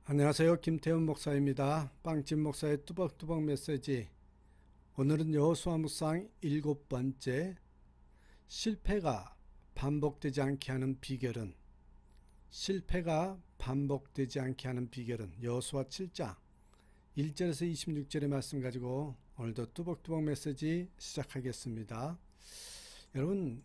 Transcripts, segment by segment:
안녕하세요. 김태훈 목사입니다. 빵집 목사의 뚜벅뚜벅 메시지. 오늘은 여호수아 묵상 7번째, 실패가 반복되지 않게 하는 비결은, 실패가 반복되지 않게 하는 비결은 여호수아 7장 1절에서 26절의 말씀 가지고 오늘도 뚜벅뚜벅 메시지 시작하겠습니다. 여러분,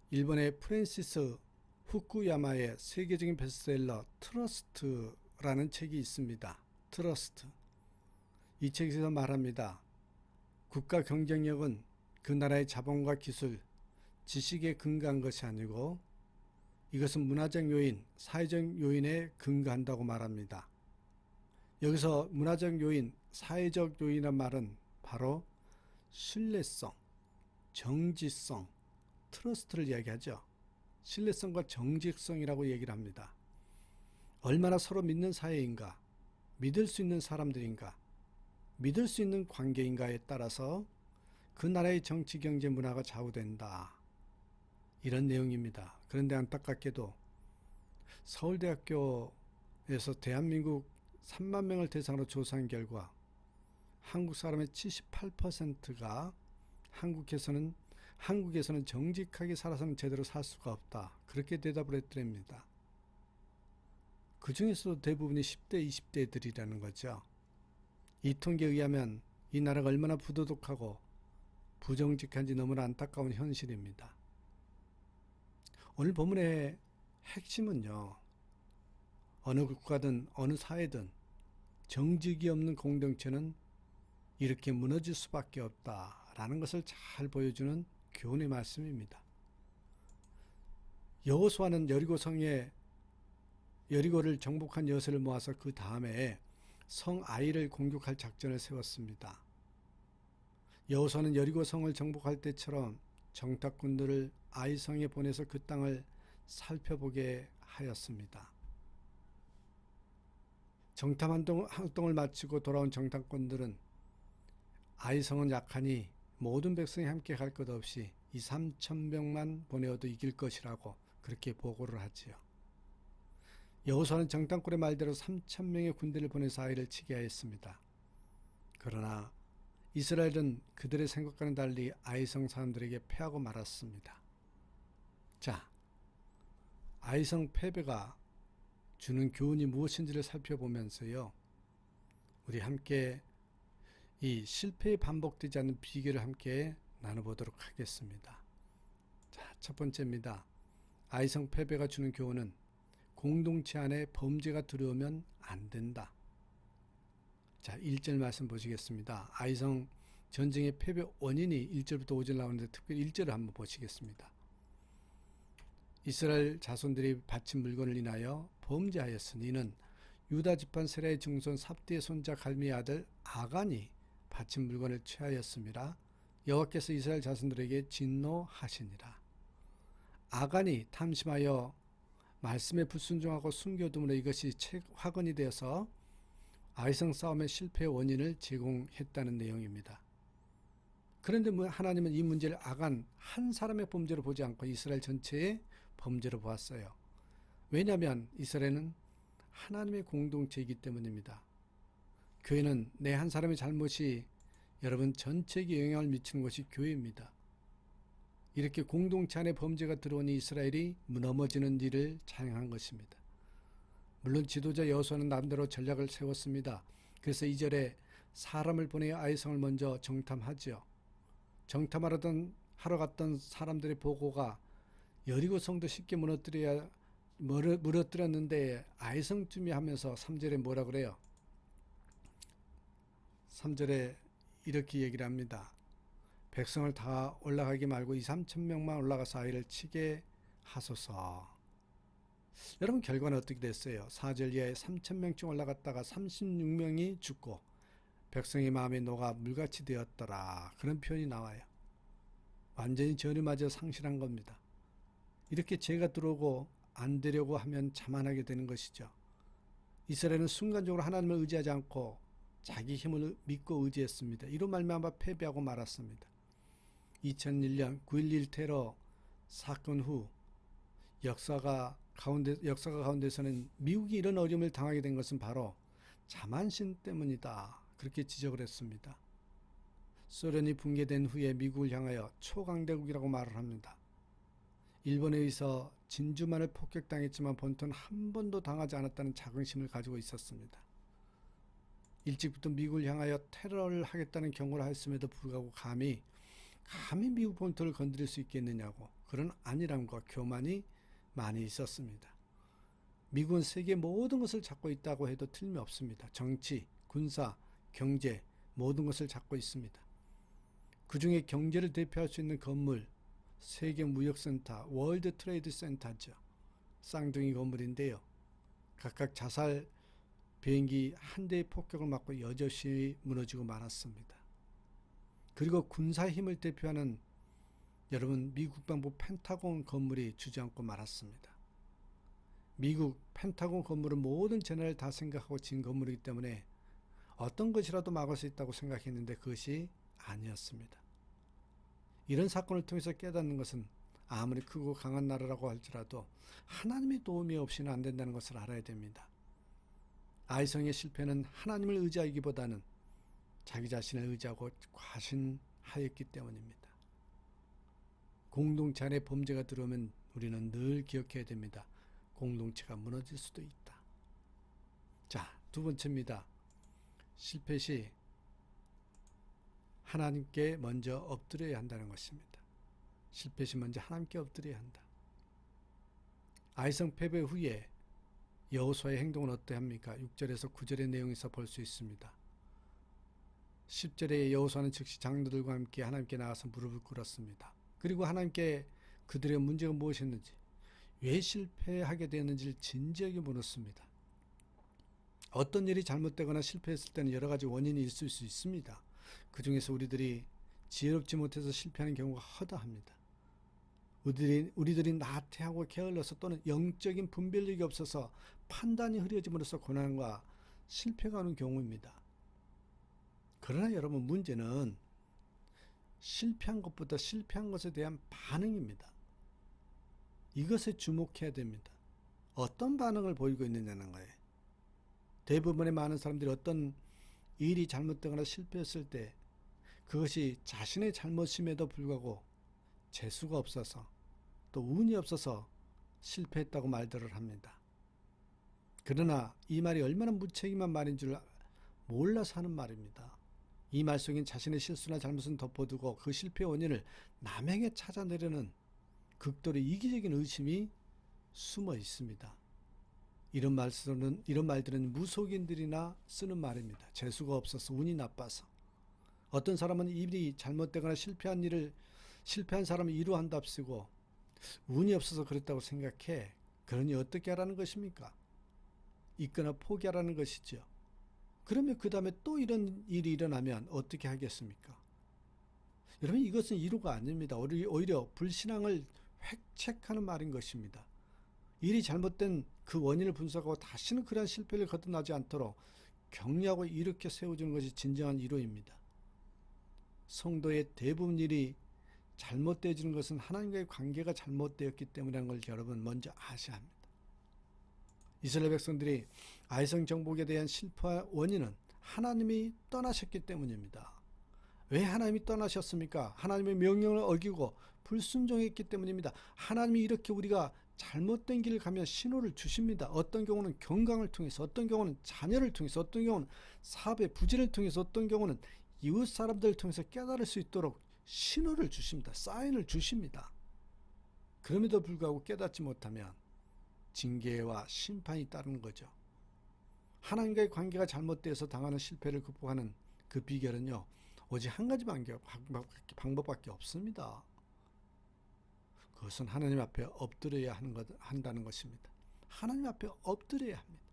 일본의 프랜시스 후쿠야마의 세계적인 베스트셀러 트러스트라는 책이 있습니다. 트러스트. 이 책에서 말합니다. 국가 경쟁력은 그 나라의 자본과 기술, 지식에 근거한 것이 아니고 이것은 문화적 요인, 사회적 요인에 근거한다고 말합니다. 여기서 문화적 요인, 사회적 요인이란 말은 바로 신뢰성, 정직성, 트러스트를 이야기하죠. 신뢰성과 정직성이라고 얘기를 합니다. 얼마나 서로 믿는 사회인가, 믿을 수 있는 사람들인가, 믿을 수 있는 관계인가에 따라서 그 나라의 정치, 경제, 문화가 좌우된다. 이런 내용입니다. 그런데 안타깝게도 서울대학교에서 대한민국 3만 명을 대상으로 조사한 결과 한국 사람의 78%가 한국에서는 정직하게 살아서는 제대로 살 수가 없다. 그렇게 대답을 했더랍니다. 그 중에서도 대부분이 10대, 20대들이라는 거죠. 이 통계에 의하면 이 나라가 얼마나 부도덕하고 부정직한지 너무나 안타까운 현실입니다. 오늘 본문의 핵심은요, 어느 국가든 어느 사회든 정직이 없는 공동체는 이렇게 무너질 수밖에 없다라는 것을 잘 보여주는 교훈의 말씀입니다. 여호수아는 여리고를 정복한 여세를 모아서 그 다음에 성 아이를 공격할 작전을 세웠습니다. 여호수아는 여리고 성을 정복할 때처럼 정탐꾼들을 아이 성에 보내서 그 땅을 살펴보게 하였습니다. 정탐 활동을 마치고 돌아온 정탐꾼들은 아이 성은 약하니 모든 백성이 함께 갈 것 없이 2-3천 명만 보내어도 이길 것이라고 그렇게 보고를 하지요. 여호수아는 정탐꾼의 말대로 3천 명의 군대를 보내서 아이를 치게 하였습니다. 그러나 이스라엘은 그들의 생각과는 달리 아이성 사람들에게 패하고 말았습니다. 자, 아이성 패배가 주는 교훈이 무엇인지를 살펴보면서요, 우리 함께 이 실패에 반복되지 않는 비결을 함께 나눠보도록 하겠습니다. 자, 첫 번째입니다. 아이성 패배가 주는 교훈은 공동체 안에 범죄가 들어오면 안 된다. 자, 1절 말씀 보시겠습니다. 아이성 전쟁의 패배 원인이 1절부터 5절 나오는데 특별히 1절을 한번 보시겠습니다. 이스라엘 자손들이 바친 물건을 인하여 범죄하였으니 이는 유다 지파 세라의 증손 삽디의 손자 갈미의 아들 아간이 바친 물건을 취하였음이라. 여호와께서 이스라엘 자손들에게 진노하시니라. 아간이 탐심하여 말씀에 불순종하고 숨겨둠으로 이것이 화근이 되어서 아이성 싸움의 실패의 원인을 제공했다는 내용입니다. 그런데 하나님은 이 문제를 아간 한 사람의 범죄로 보지 않고 이스라엘 전체의 범죄로 보았어요. 왜냐하면 이스라엘은 하나님의 공동체이기 때문입니다. 교회는 내 한 사람의 잘못이 여러분 전체에게 영향을 미치는 것이 교회입니다. 이렇게 공동체 안에 범죄가 들어오니 이스라엘이 넘어지는 일을 자행한 것입니다. 물론 지도자 여호수아는 남대로 전략을 세웠습니다. 그래서 2절에 사람을 보내어 아이성을 먼저 정탐하지요. 정탐하러 갔던 사람들의 보고가 여리고 성도 쉽게 무너뜨렸는데 아이성쯤이 하면서 3절에 뭐라 그래요? 3절에 이렇게 얘기를 합니다. 백성을 다 올라가게 말고 2-3천 명만 올라가서 아이를 치게 하소서. 여러분, 결과는 어떻게 됐어요? 4절 이하에 3천 명쯤 올라갔다가 36명이 죽고 백성의 마음에 녹아 물같이 되었더라. 그런 표현이 나와요. 완전히 전율마저 상실한 겁니다. 이렇게 죄가 들어오고 안 되려고 하면 자만하게 되는 것이죠. 이스라엘은 순간적으로 하나님을 의지하지 않고 자기 힘을 믿고 의지했습니다. 이로 말미암아 패배하고 말았습니다. 2001년 9.11 테러 사건 후 역사가 가운데서는 미국이 이런 어려움을 당하게 된 것은 바로 자만심 때문이다. 그렇게 지적을 했습니다. 소련이 붕괴된 후에 미국을 향하여 초강대국이라고 말을 합니다. 일본에 의해서 진주만을 폭격당했지만 본토는 한 번도 당하지 않았다는 자긍심을 가지고 있었습니다. 일찍부터 미국을 향하여 테러를 하겠다는 경고를 하였음에도 불구하고 감히 미국 본토를 건드릴 수 있겠느냐고 그런 안일함과 교만이 많이 있었습니다. 미국은 세계 모든 것을 잡고 있다고 해도 틀림없습니다. 정치, 군사, 경제 모든 것을 잡고 있습니다. 그 중에 경제를 대표할 수 있는 건물, 세계무역센터, 월드 트레이드 센터죠. 쌍둥이 건물인데요. 각각 자살 비행기 한 대의 폭격을 맞고 여럿이 무너지고 말았습니다. 그리고 군사 힘을 대표하는 여러분 미국 국방부 펜타곤 건물이 주저앉고 말았습니다. 미국 펜타곤 건물은 모든 재난을 다 생각하고 진 건물이기 때문에 어떤 것이라도 막을 수 있다고 생각했는데 그것이 아니었습니다. 이런 사건을 통해서 깨닫는 것은 아무리 크고 강한 나라라고 할지라도 하나님의 도움이 없이는 안 된다는 것을 알아야 됩니다. 아이성의 실패는 하나님을 의지하기보다는 자기 자신을 의지하고 과신하였기 때문입니다. 공동체 안에 범죄가 들어오면 우리는 늘 기억해야 됩니다. 공동체가 무너질 수도 있다. 자, 두 번째입니다. 실패 시 하나님께 먼저 엎드려야 한다는 것입니다. 실패 시 먼저 하나님께 엎드려야 한다. 아이성 패배 후에 여호수아의 행동은 어떠합니까? 6절에서 9절의 내용에서 볼 수 있습니다. 10절에 여호수아는 즉시 장로들과 함께 하나님께 나가서 무릎을 꿇었습니다. 그리고 하나님께 그들의 문제가 무엇이었는지, 왜 실패하게 되었는지를 진지하게 물었습니다. 어떤 일이 잘못되거나 실패했을 때는 여러 가지 원인이 있을 수 있습니다. 그 중에서 우리들이 지혜롭지 못해서 실패하는 경우가 허다합니다. 우리들이 나태하고 게을러서 또는 영적인 분별력이 없어서 판단이 흐려짐으로써 고난과 실패가 오는 경우입니다. 그러나 여러분 문제는 실패한 것보다 실패한 것에 대한 반응입니다. 이것에 주목해야 됩니다. 어떤 반응을 보이고 있느냐는 거예요. 대부분의 많은 사람들이 어떤 일이 잘못되거나 실패했을 때 그것이 자신의 잘못임에도 불구하고 재수가 없어서 또 운이 없어서 실패했다고 말들을 합니다. 그러나 이 말이 얼마나 무책임한 말인 줄 몰라서 하는 말입니다. 이 말 속엔 자신의 실수나 잘못은 덮어두고 그 실패의 원인을 남에게 찾아내려는 극도로 이기적인 의심이 숨어 있습니다. 이런 말들은 무속인들이나 쓰는 말입니다. 재수가 없어서 운이 나빠서. 어떤 사람은 일이 잘못되거나 실패한 사람을 이루한답시고 운이 없어서 그랬다고 생각해. 그러니 어떻게 하라는 것입니까? 있거나 포기하라는 것이죠. 그러면 그 다음에 또 이런 일이 일어나면 어떻게 하겠습니까? 여러분 이것은 이루가 아닙니다. 오히려 불신앙을 획책하는 말인 것입니다. 일이 잘못된 그 원인을 분석하고 다시는 그러한 실패를 거듭나지 않도록 격려하고 일으켜 세워주는 것이 진정한 이루입니다. 성도의 대부분 일이 잘못되어지는 것은 하나님과의 관계가 잘못되었기 때문이라는 걸 여러분 먼저 아셔야 합니다. 이스라엘 백성들이 아이성 정복에 대한 실패의 원인은 하나님이 떠나셨기 때문입니다. 왜 하나님이 떠나셨습니까? 하나님의 명령을 어기고 불순종했기 때문입니다. 하나님이 이렇게 우리가 잘못된 길을 가면 신호를 주십니다. 어떤 경우는 경강을 통해서, 어떤 경우는 자녀를 통해서, 어떤 경우는 사업의 부진을 통해서, 어떤 경우는 이웃 사람들을 통해서 깨달을 수 있도록 신호를 주십니다. 사인을 주십니다. 그럼에도 불구하고 깨닫지 못하면 징계와 심판이 따르는 거죠. 하나님과의 관계가 잘못돼서 당하는 실패를 극복하는 그 비결은요, 오직 한 가지 방법밖에 없습니다. 그것은 하나님 앞에 엎드려야 한다는 것입니다. 하나님 앞에 엎드려야 합니다.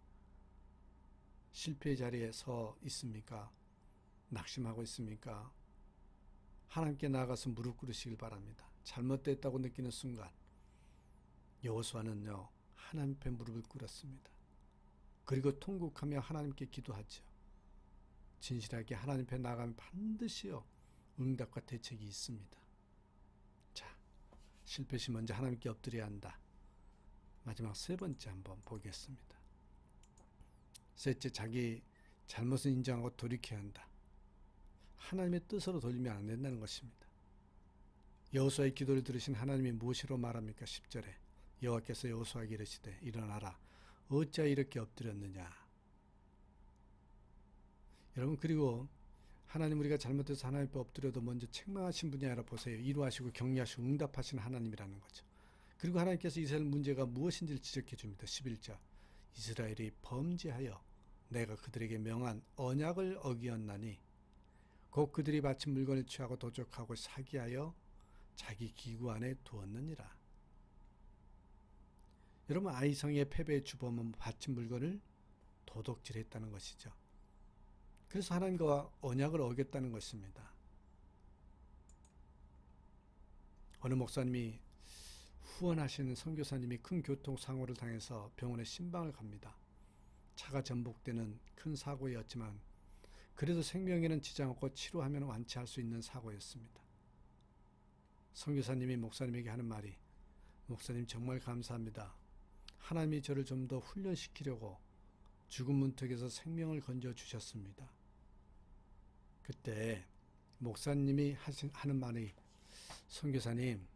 실패의 자리에 서 있습니까? 낙심하고 있습니까? 하나님께 나아가서 무릎 꿇으시길 바랍니다. 잘못됐다고 느끼는 순간 여호수아는요 하나님 앞에 무릎을 꿇었습니다. 그리고 통곡하며 하나님께 기도하죠. 진실하게 하나님 앞에 나아가면 반드시요 응답과 대책이 있습니다. 자, 실패 시 먼저 하나님께 엎드려야 한다. 마지막 세 번째 한번 보겠습니다. 셋째, 자기 잘못은 인정하고 돌이켜야 한다. 하나님의 뜻으로 돌리면 안 된다는 것입니다. 여호수아의 기도를 들으신 하나님이 무엇이로 말합니까? 10절에 여호와께서 여호수아에게 이르시되 일어나라 어찌하여 이렇게 엎드렸느냐. 여러분, 그리고 하나님, 우리가 잘못해서 하나님 앞에 엎드려도 먼저 책망하신 분이 아니라 보세요. 이루하시고 격려하시고 응답하시는 하나님이라는 거죠. 그리고 하나님께서 이스라엘 문제가 무엇인지를 지적해 줍니다. 11절 이스라엘이 범죄하여 내가 그들에게 명한 언약을 어기었나니 곧 그들이 바친 물건을 취하고 도적하고 사기하여 자기 기구 안에 두었느니라. 여러분, 아이성의 패배의 주범은 바친 물건을 도둑질했다는 것이죠. 그래서 하나님과 언약을 어겼다는 것입니다. 어느 목사님이 후원하시는 선교사님이 큰 교통사고를 당해서 병원에 신방을 갑니다. 차가 전복되는 큰 사고였지만 그래도 생명에는 지장 없고 치료하면 완치할 수 있는 사고였습니다. 선교사님이 목사님에게 하는 말이, 목사님 정말 감사합니다. 하나님이 저를 좀 더 훈련시키려고 죽은 문턱에서 생명을 건져 주셨습니다. 그때 목사님이 하는 말이, 선교사님,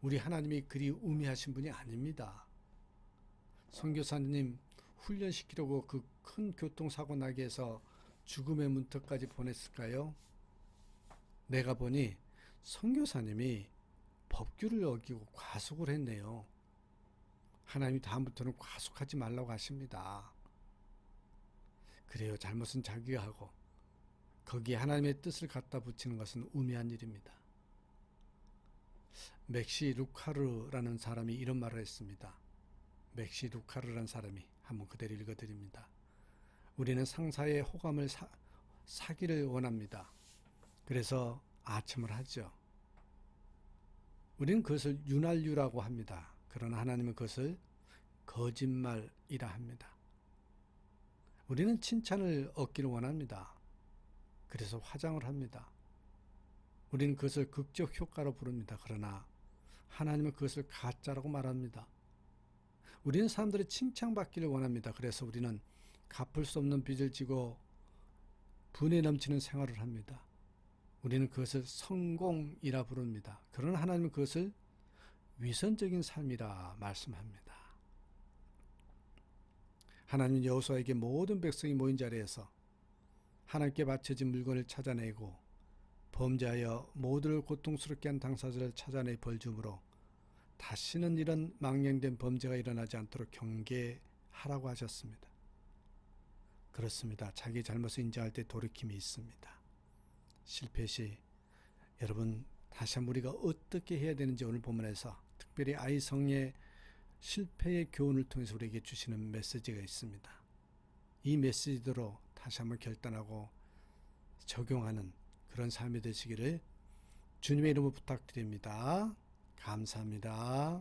우리 하나님이 그리 우매하신 분이 아닙니다. 선교사님 훈련시키려고 그 큰 교통사고 나게 해서 죽음의 문턱까지 보냈을까요? 내가 보니 선교사님이 법규를 어기고 과속을 했네요. 하나님이 다음부터는 과속하지 말라고 하십니다. 그래요, 잘못은 자기가 하고 거기에 하나님의 뜻을 갖다 붙이는 것은 우매한 일입니다. 맥시 루카르라는 사람이 이런 말을 했습니다. 맥시 루카르라는 사람이, 한번 그대로 읽어드립니다. 우리는 상사의 호감을 사기를 원합니다. 그래서 아첨을 하죠. 우리는 그것을 윤활유라고 합니다. 그러나 하나님은 그것을 거짓말이라 합니다. 우리는 칭찬을 얻기를 원합니다. 그래서 화장을 합니다. 우리는 그것을 극적 효과로 부릅니다. 그러나 하나님은 그것을 가짜라고 말합니다. 우리는 사람들의 칭찬받기를 원합니다. 그래서 우리는 갚을 수 없는 빚을 지고 분에 넘치는 생활을 합니다. 우리는 그것을 성공이라 부릅니다. 그러나 하나님은 그것을 위선적인 삶이라 말씀합니다. 하나님은 여호수아에게 모든 백성이 모인 자리에서 하나님께 바쳐진 물건을 찾아내고 범죄하여 모두를 고통스럽게 한 당사자를 찾아내 벌 주므로 다시는 이런 망령된 범죄가 일어나지 않도록 경계하라고 하셨습니다. 그렇습니다. 자기 잘못을 인정할 때 돌이킴이 있습니다. 실패 시 여러분, 다시 한번 우리가 어떻게 해야 되는지 오늘 본문에서 특별히 아이성의 실패의 교훈을 통해서 우리에게 주시는 메시지가 있습니다. 이 메시지대로 다시 한번 결단하고 적용하는 그런 삶이 되시기를 주님의 이름으로 부탁드립니다. 감사합니다.